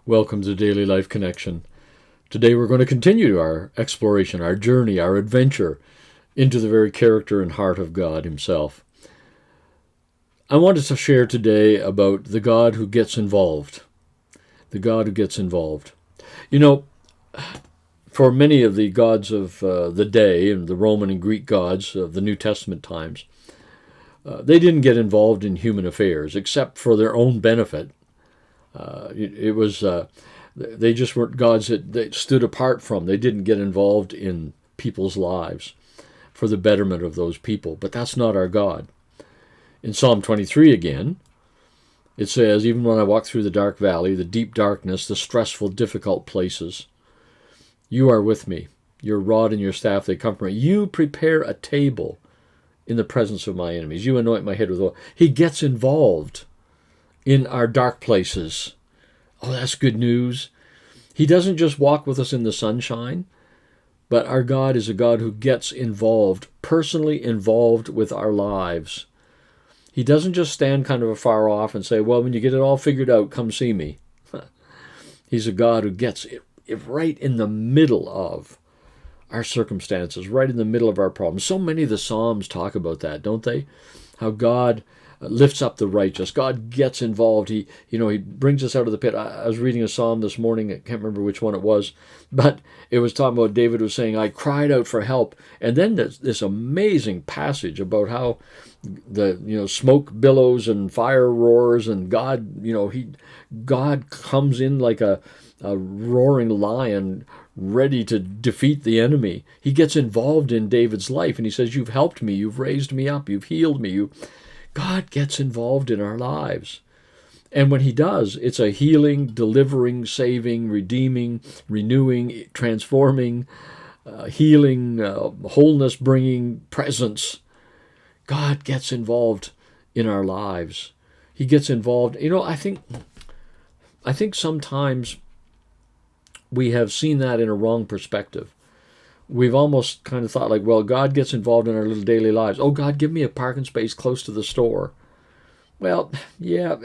Welcome to Daily Life Connection. Today we're going to continue our exploration, our journey, our adventure into the very character and heart of God Himself. I wanted to share today about the God who gets involved. The God who gets involved. You know, for many of the gods of the day, and the Roman and Greek gods of the New Testament times, they didn't get involved in human affairs except for their own benefit. They just weren't gods that stood apart from. They didn't get involved in people's lives for the betterment of those people. But that's not our God. In Psalm 23 again, it says, even when I walk through the dark valley, the deep darkness, the stressful, difficult places, you are with me. Your rod and your staff, they comfort me. You prepare a table in the presence of my enemies. You anoint my head with oil. He gets involved in our dark places. Oh, that's good news. He doesn't just walk with us in the sunshine, but our God is a God who gets involved, personally involved with our lives. He doesn't just stand kind of afar off and say, well, when you get it all figured out, come see me. He's a God who gets it right in the middle of our circumstances, right in the middle of our problems. So many of the Psalms talk about that, don't they? How God lifts up the righteous. God gets involved. He brings us out of the pit. I was reading a psalm this morning. I can't remember which one it was, but it was talking about David was saying, I cried out for help. And then there's this amazing passage about how the smoke billows and fire roars, and God comes in like a roaring lion ready to defeat the enemy. He gets involved in David's life, and he says, you've helped me, you've raised me up, you've healed me. God gets involved in our lives. And when he does, it's a healing, delivering, saving, redeeming, renewing, transforming, healing, wholeness-bringing presence. God gets involved in our lives. He gets involved. I think sometimes we have seen that in a wrong perspective. We've almost kind of thought like, well, God gets involved in our little daily lives. Oh, God, give me a parking space close to the store. Well, yeah,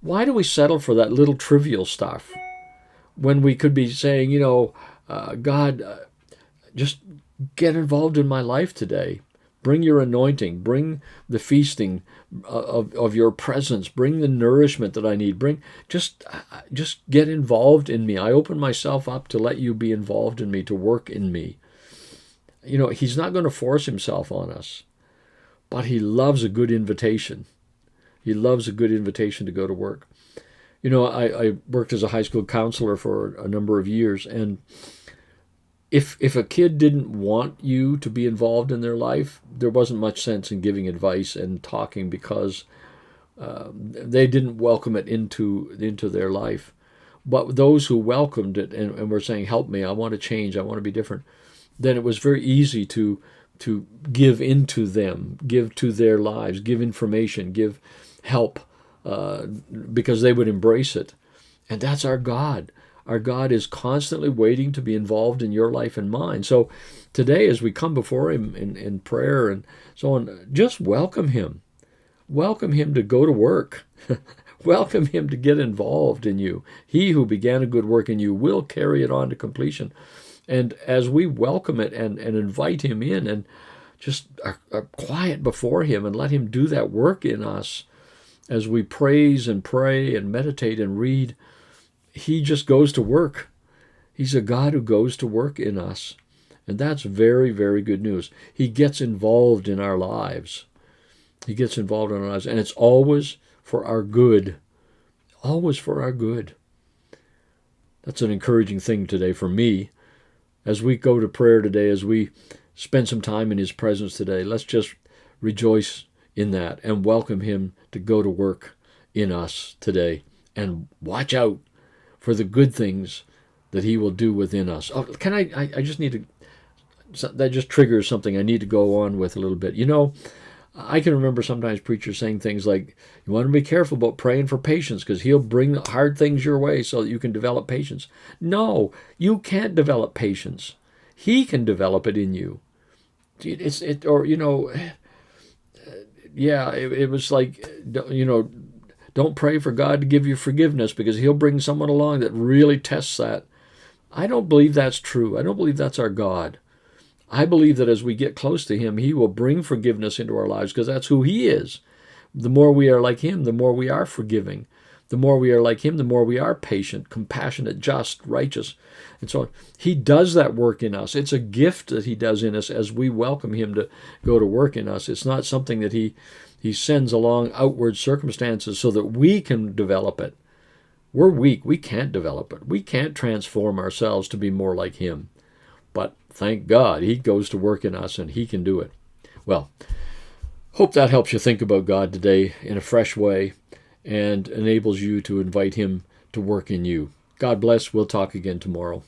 why do we settle for that little trivial stuff when we could be saying, God, just get involved in my life today. Bring your anointing. Bring the feasting of your presence. Bring the nourishment that I need. Just get involved in me. I open myself up to let you be involved in me, to work in me. He's not going to force himself on us, but he loves a good invitation. He loves a good invitation to go to work. I worked as a high school counselor for a number of years, and if a kid didn't want you to be involved in their life, there wasn't much sense in giving advice and talking, because they didn't welcome it into their life. But those who welcomed it and were saying, help me, I want to change, I want to be different, then it was very easy to give into them, give to their lives, give information, give help, because they would embrace it. And that's our God. Our God is constantly waiting to be involved in your life and mine. So today, as we come before him in prayer and so on, just welcome him. Welcome him to go to work. Welcome him to get involved in you. He who began a good work in you will carry it on to completion. And as we welcome it and invite him in and just are quiet before him and let him do that work in us, as we praise and pray and meditate and read, he just goes to work. He's a God who goes to work in us. And that's very, very good news. He gets involved in our lives. He gets involved in our lives. And it's always for our good. Always for our good. That's an encouraging thing today for me. As we go to prayer today, as we spend some time in his presence today, let's just rejoice in that and welcome him to go to work in us today. And watch out for the good things that he will do within us. Oh, can I just need to, that just triggers something I need to go on with a little bit. I can remember sometimes preachers saying things like, you want to be careful about praying for patience, because he'll bring hard things your way so that you can develop patience. No, you can't develop patience. He can develop it in you. It was like, Don't pray for God to give you forgiveness because he'll bring someone along that really tests that. I don't believe that's true. I don't believe that's our God. I believe that as we get close to him, he will bring forgiveness into our lives because that's who he is. The more we are like him, the more we are forgiving. The more we are like him, the more we are patient, compassionate, just, righteous, and so on. He does that work in us. It's a gift that he does in us as we welcome him to go to work in us. It's not something that he sends along outward circumstances so that we can develop it. We're weak. We can't develop it. We can't transform ourselves to be more like him. But thank God, he goes to work in us and he can do it. Well, hope that helps you think about God today in a fresh way and enables you to invite him to work in you. God bless. We'll talk again tomorrow.